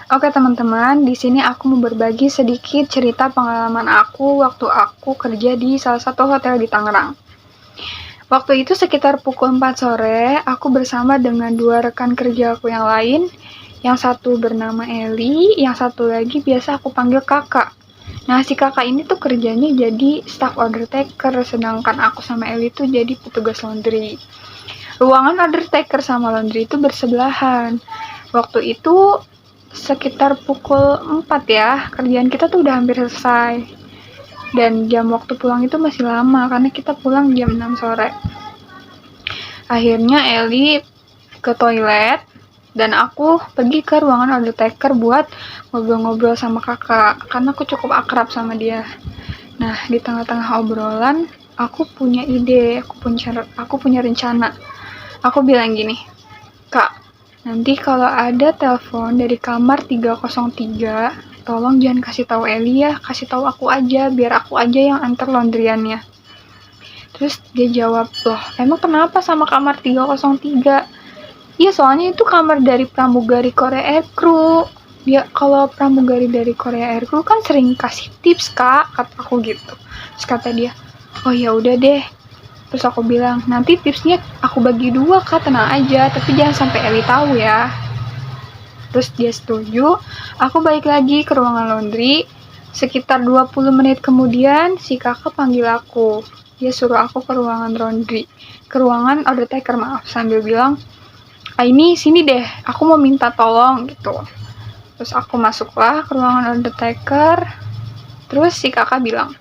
Oke teman-teman, di sini aku mau berbagi sedikit cerita pengalaman aku waktu aku kerja di salah satu hotel di Tangerang. Waktu itu sekitar pukul 4 sore, aku bersama dengan 2 rekan kerja aku yang lain. Yang satu bernama Eli, yang satu lagi biasa aku panggil kakak. Nah, si kakak ini tuh kerjanya jadi staff order taker, sedangkan aku sama Eli tuh jadi petugas laundry. Ruangan order taker sama laundry itu bersebelahan. Waktu itu sekitar pukul 4 ya, kerjaan kita tuh udah hampir selesai. Dan jam waktu pulang itu masih lama, karena kita pulang jam 6 sore. Akhirnya Eli ke toilet, dan aku pergi ke ruangan order taker buat ngobrol-ngobrol sama kakak, karena aku cukup akrab sama dia. Nah, di tengah-tengah obrolan, aku punya ide, aku punya rencana. Aku bilang gini, Kak, nanti kalau ada telepon dari kamar 303, tolong jangan kasih tahu Eli ya, kasih tahu aku aja, biar aku aja yang antar laundryannya. Terus dia jawab, loh emang kenapa sama kamar 303? Iya soalnya itu kamar dari pramugari Korea Air Crew. Dia kalau pramugari dari Korea Air Crew kan sering kasih tips kak, kata aku gitu. Terus kata dia, oh ya udah deh. Terus aku bilang, nanti tipsnya aku bagi 2 kak, tenang aja, tapi jangan sampai Eli tahu ya. Terus dia setuju, aku balik lagi ke ruangan laundry. Sekitar 20 menit kemudian, si kakak panggil aku. Dia suruh aku ke ruangan laundry, ke ruangan order taker maaf, sambil bilang, ini sini deh, aku mau minta tolong gitu. Terus aku masuklah ke ruangan order taker. Terus si kakak bilang,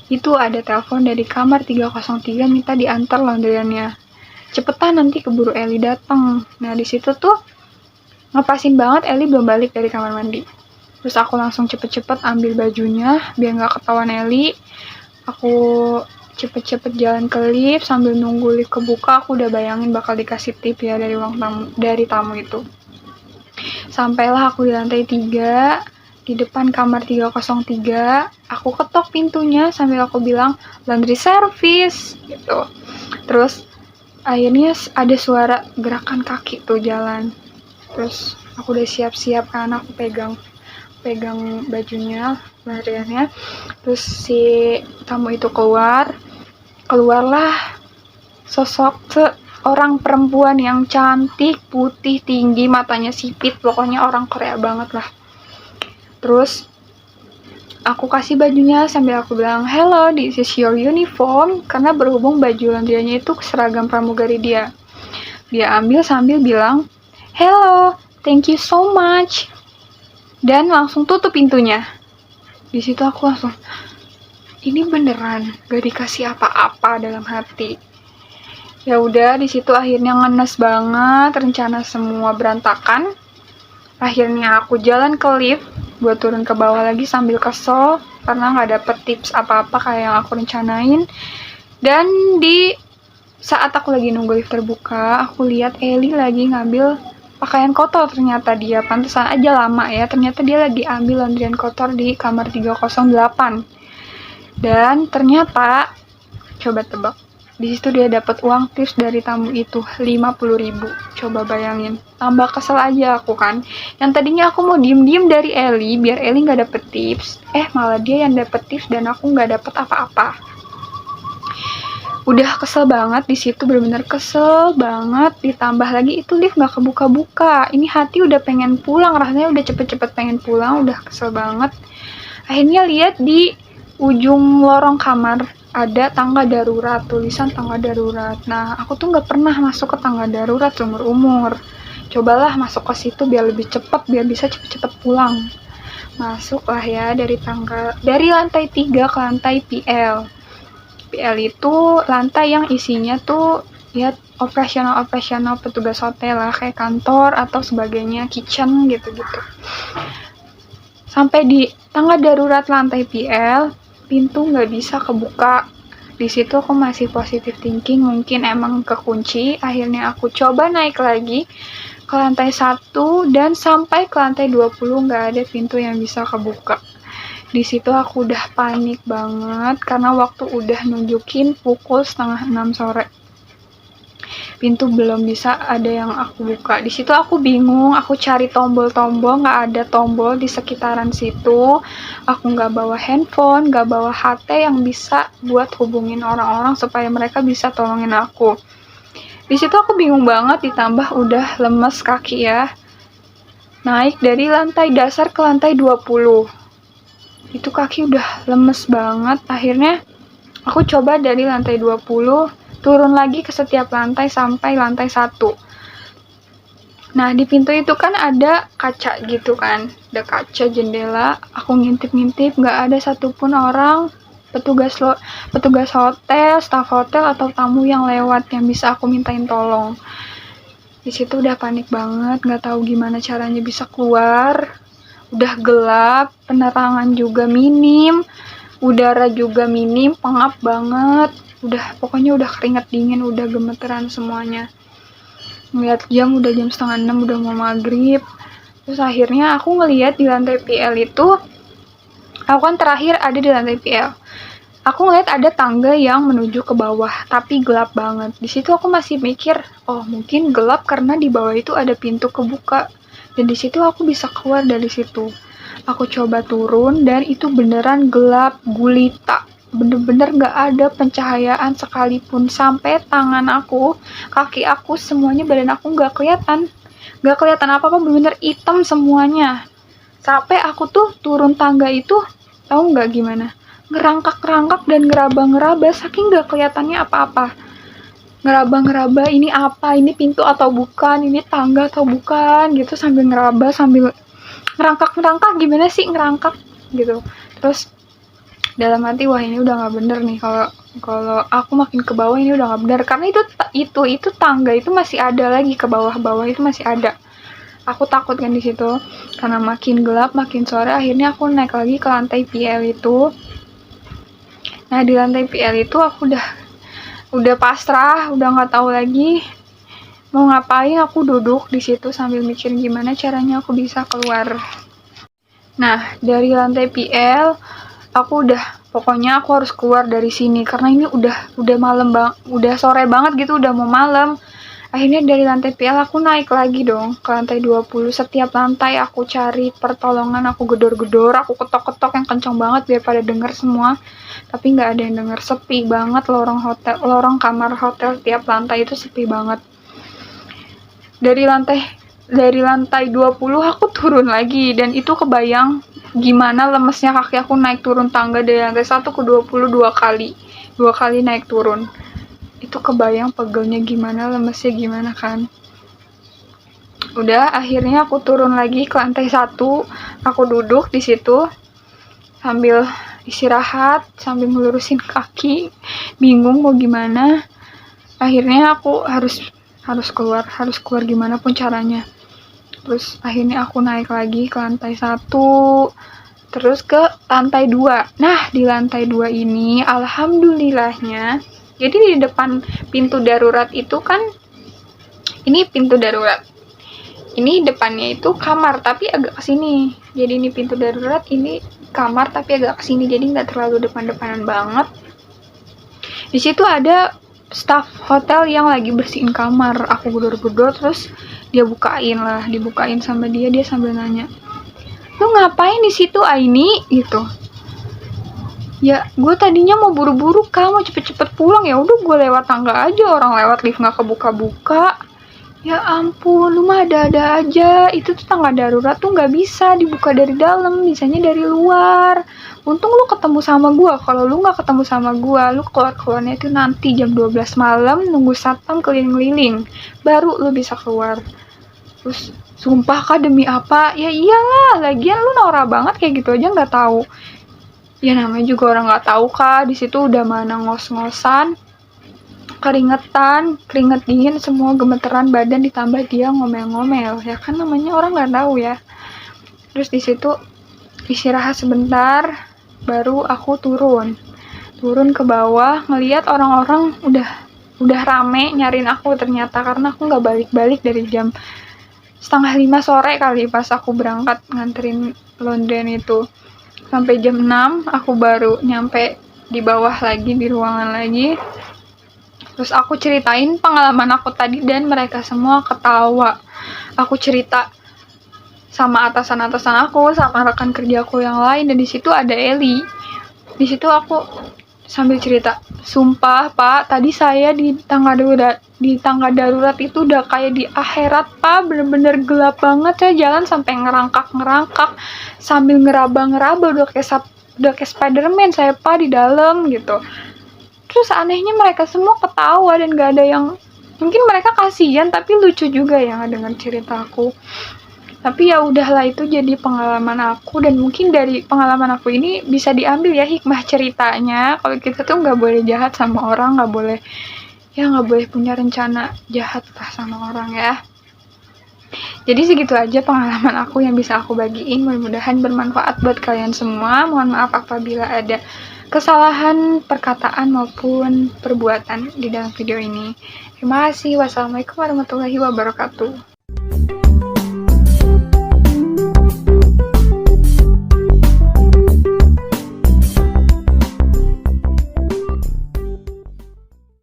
itu ada telepon dari kamar 303 minta diantar laundryannya. Cepetan nanti keburu Eli datang. Nah di situ tuh ngepasin banget Eli belum balik dari kamar mandi. Terus aku langsung cepet-cepet ambil bajunya biar nggak ketahuan Eli. Aku cepet-cepet jalan ke lift sambil nunggu lift kebuka. Aku udah bayangin bakal dikasih tip ya dari tamu itu. Sampailah aku di lantai 3, di depan kamar 303. Aku ketok pintunya sambil aku bilang laundry service gitu. Terus akhirnya ada suara gerakan kaki tuh jalan. Terus aku udah siap-siap kan, aku pegang bajunya, bahannya. Terus si tamu itu keluarlah sosok seorang perempuan yang cantik, putih, tinggi, matanya sipit, pokoknya orang Korea banget lah. Terus aku kasih bajunya sambil aku bilang, hello, this is your uniform, karena berhubung baju laundrynya itu seragam pramugari dia. Dia ambil sambil bilang, hello, thank you so much, dan langsung tutup pintunya. Di situ aku langsung, ini beneran gak dikasih apa-apa dalam hati. Ya udah, di situ akhirnya ngenes banget, rencana semua berantakan. Akhirnya aku jalan ke lift buat turun ke bawah lagi sambil kesel karena nggak dapet tips apa-apa kayak yang aku rencanain. Dan di saat aku lagi nunggu lift terbuka, aku lihat Eli lagi ngambil pakaian kotor. Ternyata dia, pantesan aja lama ya, ternyata dia lagi ambil laundryan kotor di kamar 308. Dan ternyata, coba tebak, di situ dia dapat uang tips dari tamu itu 50.000. Coba bayangin, tambah kesel aja aku kan. Yang tadinya aku mau diem-diem dari Eli biar Eli nggak dapet tips, malah dia yang dapet tips dan aku nggak dapet apa-apa. Udah kesel banget di situ, bener-bener kesel banget. Ditambah lagi itu lift nggak kebuka-buka. Ini hati udah pengen pulang, rasanya udah cepet-cepet pengen pulang, udah kesel banget. Akhirnya lihat di ujung lorong kamar ada tangga darurat, tulisan tangga darurat. Nah, aku tuh nggak pernah masuk ke tangga darurat seumur umur. Cobalah masuk ke situ biar lebih cepet, biar bisa cepet-cepet pulang. Masuklah ya dari lantai 3 ke lantai PL. PL itu lantai yang isinya tuh ya operasional petugas hotel lah, kayak kantor atau sebagainya, kitchen gitu-gitu. Sampai di tangga darurat lantai PL, pintu nggak bisa kebuka. Di situ aku masih positive thinking, mungkin emang kekunci. Akhirnya aku coba naik lagi ke lantai 1 dan sampai ke lantai 20 nggak ada pintu yang bisa kebuka. Di situ aku udah panik banget karena waktu udah nunjukin pukul 5:30 sore. pintu belum bisa ada yang aku buka. Di situ aku bingung, aku cari tombol-tombol, nggak ada tombol di sekitaran situ. Aku nggak bawa handphone, nggak bawa HT yang bisa buat hubungin orang-orang supaya mereka bisa tolongin aku. Di situ aku bingung banget, ditambah udah lemes kaki ya. Naik dari lantai dasar ke lantai 20. Itu kaki udah lemes banget. Akhirnya aku coba dari lantai 20 turun lagi ke setiap lantai sampai lantai 1. Nah, di pintu itu kan ada kaca gitu kan. Ada kaca jendela. Aku ngintip-ngintip, nggak ada satupun orang, petugas hotel, staf hotel, atau tamu yang lewat yang bisa aku mintain tolong. Di situ udah panik banget, nggak tahu gimana caranya bisa keluar. Udah gelap, penerangan juga minim, udara juga minim, pengap banget. Pokoknya udah keringat dingin, udah gemeteran semuanya. Ngeliat jam, udah jam 5:30, udah mau maghrib. Terus akhirnya aku ngeliat di lantai PL itu, aku kan terakhir ada di lantai PL. Aku ngeliat ada tangga yang menuju ke bawah, tapi gelap banget. Di situ aku masih mikir, oh mungkin gelap karena di bawah itu ada pintu kebuka. Dan di situ aku bisa keluar dari situ. Aku coba turun dan itu beneran gelap gulita. Bener-bener gak ada pencahayaan sekalipun. Sampai tangan aku, kaki aku, semuanya badan aku gak kelihatan. Gak kelihatan apa-apa, bener-bener hitam semuanya. Sampai aku tuh turun tangga itu, tahu gak gimana? Ngerangkak-rangkak dan ngeraba-ngeraba, saking gak kelihatannya apa-apa. Ngeraba-ngeraba, ini apa, ini pintu atau bukan, ini tangga atau bukan, gitu, sambil ngeraba, sambil ngerangkak-ngerangkak, gimana sih ngerangkak, gitu. Terus dalam hati, wah ini udah gak bener nih, kalau aku makin ke bawah ini udah gak bener, karena itu tangga itu masih ada lagi, ke bawah-bawah itu masih ada. Aku takut kan di situ, karena makin gelap, makin sore, akhirnya aku naik lagi ke lantai PL itu. Nah, di lantai PL itu aku udah pasrah, udah nggak tahu lagi mau ngapain. Aku duduk di situ sambil mikir gimana caranya aku bisa keluar. Nah, dari lantai PL aku pokoknya aku harus keluar dari sini karena ini udah malam udah sore banget gitu, udah mau malam. Akhirnya dari lantai PL aku naik lagi dong ke lantai 20. Setiap lantai aku cari pertolongan, aku gedor-gedor, aku ketok-ketok yang kencang banget biar pada denger semua. Tapi nggak ada yang denger, sepi banget lorong kamar hotel tiap lantai itu sepi banget. Dari lantai 20 aku turun lagi dan itu kebayang gimana lemesnya kaki aku naik turun tangga dari lantai 1 ke 20 dua kali naik turun. Itu kebayang pegelnya gimana, lemesnya gimana kan. Udah, akhirnya aku turun lagi ke lantai 1. Aku duduk di situ sambil istirahat, sambil ngelurusin kaki, bingung mau gimana. Akhirnya aku harus keluar gimana pun caranya. Terus akhirnya aku naik lagi ke lantai 1, terus ke lantai 2. Nah, di lantai 2 ini alhamdulillahnya, jadi di depan pintu darurat itu kan, ini pintu darurat, ini depannya itu kamar tapi agak kesini. Jadi ini pintu darurat, ini kamar tapi agak kesini, jadi nggak terlalu depan-depanan banget. Di situ ada staf hotel yang lagi bersihin kamar. Aku gedor-gedor, terus dibukain sama dia sambil nanya, lu ngapain di situ Aini, gitu. Ya, gue tadinya mau buru-buru, kamu cepet-cepet pulang. Ya udah, gue lewat tangga aja, orang lewat lift nggak kebuka-buka. Ya ampun, lu mah ada-ada aja. Itu tuh tangga darurat tuh nggak bisa dibuka dari dalam, bisanya dari luar. Untung lu ketemu sama gue. Kalau lu nggak ketemu sama gue, lu keluarnya itu nanti jam 12 malam nunggu satpam keliling-keliling, baru lu bisa keluar. Terus, sumpah kak, demi apa? Ya iyalah, lagian lu norak banget kayak gitu aja nggak tahu. Ya namanya juga orang nggak tahu kak. Di situ udah mana ngos-ngosan, keringet dingin, semua gemeteran badan, ditambah dia ngomel-ngomel. Ya kan namanya orang nggak tahu ya. Terus di situ istirahat sebentar, baru aku turun ke bawah, ngelihat orang-orang udah rame nyariin aku ternyata, karena aku nggak balik-balik dari jam 4:30 sore kali pas aku berangkat nganterin laundryan itu. Sampai jam 6 aku baru nyampe di bawah lagi, di ruangan lagi. Terus aku ceritain pengalaman aku tadi dan mereka semua ketawa. Aku cerita sama atasan-atasan aku, sama rekan kerjaku yang lain, dan di situ ada Eli. Di situ aku sambil cerita, sumpah Pak, tadi saya di tangga darurat itu udah kayak di akhirat Pak, bener-bener gelap banget, saya jalan sampai ngerangkak sambil ngeraba-ngeraba, udah kayak Spiderman saya Pak di dalam gitu. Terus anehnya mereka semua ketawa dan gak ada yang, mungkin mereka kasihan tapi lucu juga ya dengan cerita aku. Tapi ya udahlah, itu jadi pengalaman aku, dan mungkin dari pengalaman aku ini bisa diambil ya hikmah ceritanya, kalau kita tuh nggak boleh jahat sama orang, nggak boleh punya rencana jahat lah sama orang ya. Jadi segitu aja pengalaman aku yang bisa aku bagiin, mudah-mudahan bermanfaat buat kalian semua. Mohon maaf apabila ada kesalahan perkataan maupun perbuatan di dalam video ini. Terima kasih. Wassalamualaikum warahmatullahi wabarakatuh.